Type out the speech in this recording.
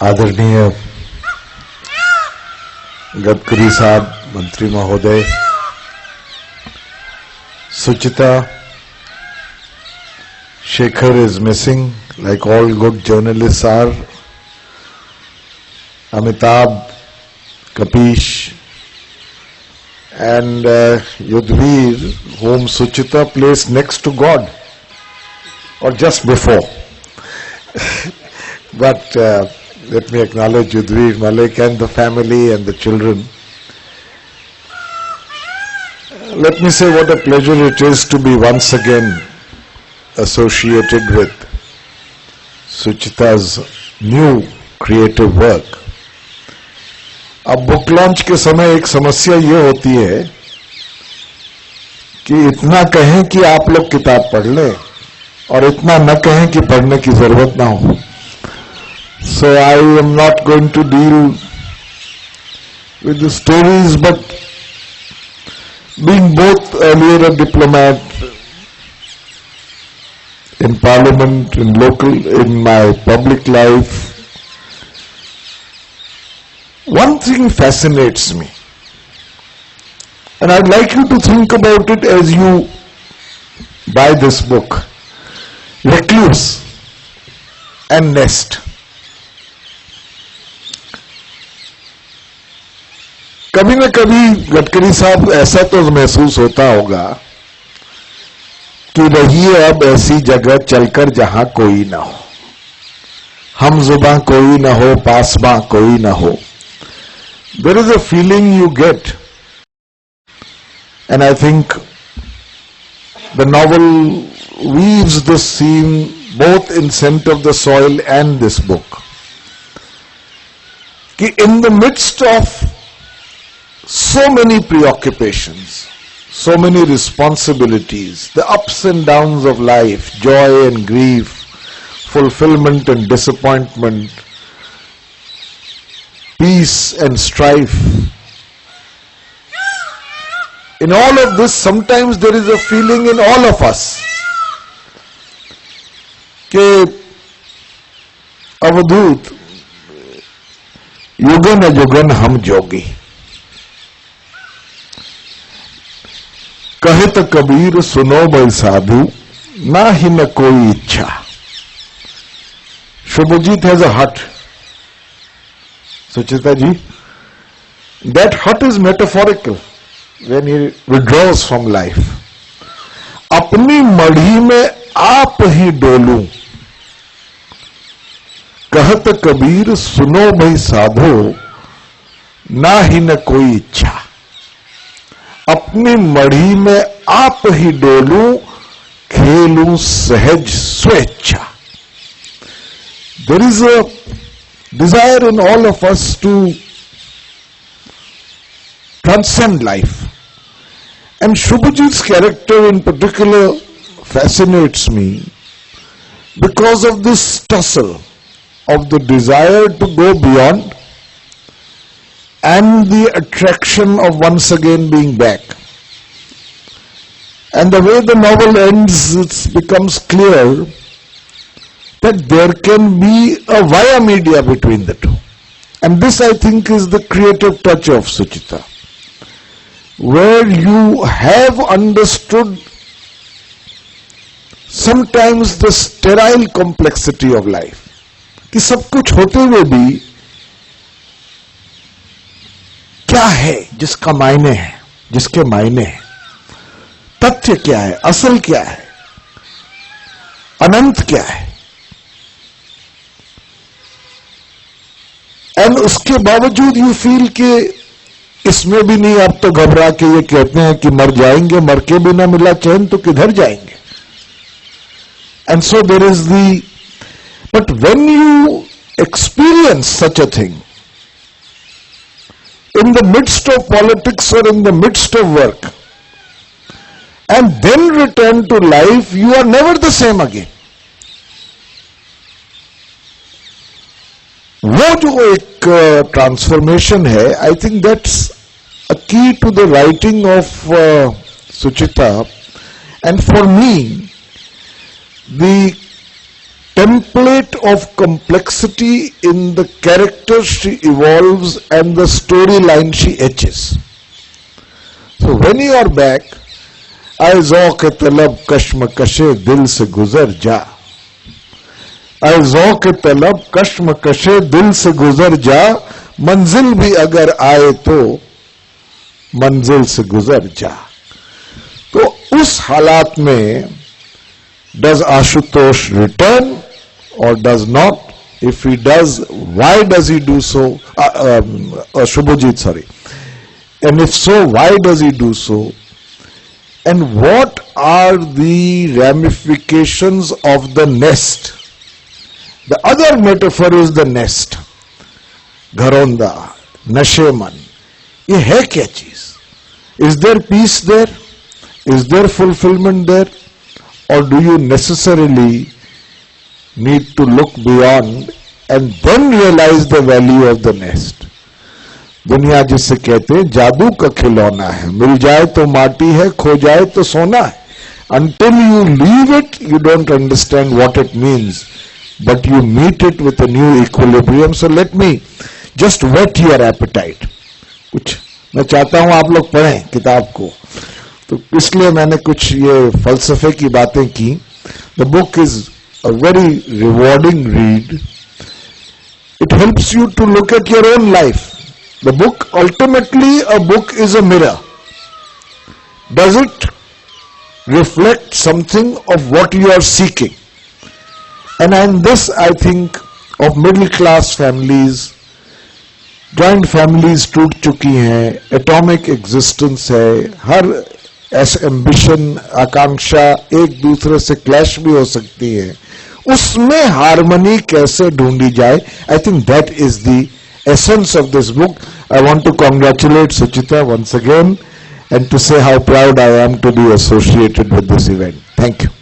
आदरणीय गडकरी साहब, मंत्री महोदय, Suchita, Shekhar is missing, like all good journalists are. Amitabh, Kapish, and Yudhvir, whom Suchita placed next to God, or just before. But let me acknowledge Yudhvir Malik and the family and the children. Let me say what a pleasure it is to be once again associated with Suchita's new creative work. अब book launch के समय एक समस्या ये होती है कि इतना कहें कि आप लोग किताब पढ़ लें और इतना न कहें कि पढ़ने की जरूरत ना हो. So I am not going to deal with the stories, but being both earlier a diplomat in parliament, in my public life, one thing fascinates me, and I'd like you to think about it as you buy this book. Recluse and Nest. कभी न कभी गडकरी साहब ऐसा तो महसूस होता होगा कि रहिए अब ऐसी जगह चलकर जहां कोई ना हो, हम जुबां कोई ना हो, पासबां कोई ना हो. There is a feeling you get, and I think the novel weaves this scene both in Scent of the Soil and this book. कि in the midst of so many preoccupations, so many responsibilities, the ups and downs of life, joy and grief, fulfillment and disappointment, peace and strife. In all of this, sometimes there is a feeling in all of us कि अवधूत युगन युगन हम जोगी, कहत कबीर सुनो भाई साधु, ना ही न कोई इच्छा. Shubhajit has a hut. Suchita ji, that hut is metaphorical when he withdraws from life. अपनी मढ़ी में आप ही डोलूं, कहत कबीर सुनो भाई साधो, ना ही न कोई इच्छा. अपनी मढ़ी में आप ही डोलूं, खेलूं सहज स्वेच्छा. There is a desire in all of us to transcend life. And Shubhajit's character in particular fascinates me because of this tussle of the desire to go beyond and the attraction of once again being back. And the way the novel ends, it becomes clear that there can be a via media between the two. And this, I think, is the creative touch of Suchita, where you have understood sometimes the sterile complexity of life. कि सब कुछ होते हुए भी क्या है जिसका मायने है, जिसके मायने है, तथ्य क्या है, असल क्या है, अनंत क्या है. एंड उसके बावजूद यू फील कि इसमें भी नहीं, आप तो घबरा के ये कहते हैं कि मर जाएंगे, मर के भी ना मिला चैन तो किधर जाएंगे. And so there is the, but when you experience such a thing in the midst of politics or in the midst of work, and then return to life, you are never the same again. वो जो एक transformation है, I think that's a key to the writing of Suchita. And for me, the template of complexity in the character she evolves and the storyline she etches. So when you are back, आए ज़ौक़ तलब कश्मकशे दिल से गुजर जा, आए ज़ौक़ तलब कश्मकशे दिल से गुजर जा, मंजिल भी अगर आए तो मंजिल से गुजर जा. तो उस हालात में does Ashutosh return or does not? If he does, why does he do so? Shubhajit, sorry. And if so, why does he do so? And what are the ramifications of the nest? The other metaphor is the nest. Gharonda, Nasheman. ये है क्या चीज? Is there peace there? Is there fulfillment there? Or do you necessarily need to look beyond and then realize the value of the nest? दुनिया जिससे कहते हैं जादू का खिलौना है, मिल जाए तो माटी है, खो जाए तो सोना है. Until you leave it, you don't understand what it means, but you meet it with a new equilibrium. So let me just whet your appetite. कुछ मैं चाहता हूं आप लोग पढ़ें किताब को, तो इसलिए मैंने कुछ ये फलसफे की बातें की. The book is a very rewarding read. It helps you to look at your own life. The book ultimately a book is a mirror. Does it reflect something of what you are seeking? And in this I think of middle class families. Joint families टूट चुकी हैं, atomic existence है, हर ambition आकांक्षा एक दूसरे से clash भी हो सकती है. उसमें हार्मनी कैसे ढूंढी जाए? I think that is the essence of this book. I want to congratulate Suchita once again and to say how proud I am to be associated with this event. Thank you.